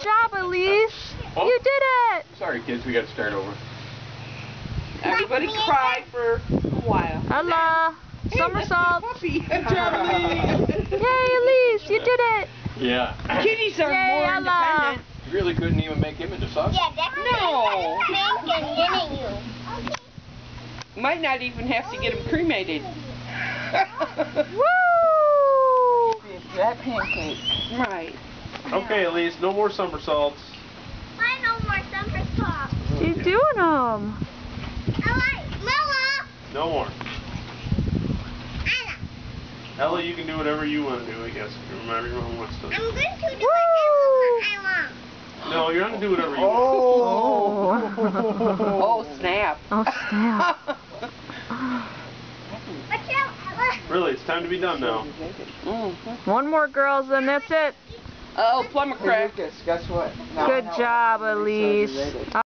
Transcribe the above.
job, Elise. Oh. You did it. Sorry, kids, we got to start over. Everybody cry for a while. Ella. Hey, Somersault. Puppy. Good job, Elise. Yay, Elise. You did it. Yeah. Kitties are Yay, more Ella. independent. You really couldn't even make him into sausage. Yeah, that's No. Spanking, didn't you? Might not even have to get them cremated. Woo. That pancake. Right. Okay, Elise, no more somersaults. Why no more somersaults? She's doing them. Mama! No more. Anna, Ella, you can do whatever you want to do, I guess. If your mom wants to. I'm going to do whatever I want. No, you're not going to do whatever you want. Oh. Oh, snap. Oh, snap. Watch out, Ella. Really, it's time to be done now. One more, girls, and that's it. Oh, plumber crack. Lucas, guess what? Good job, Elise.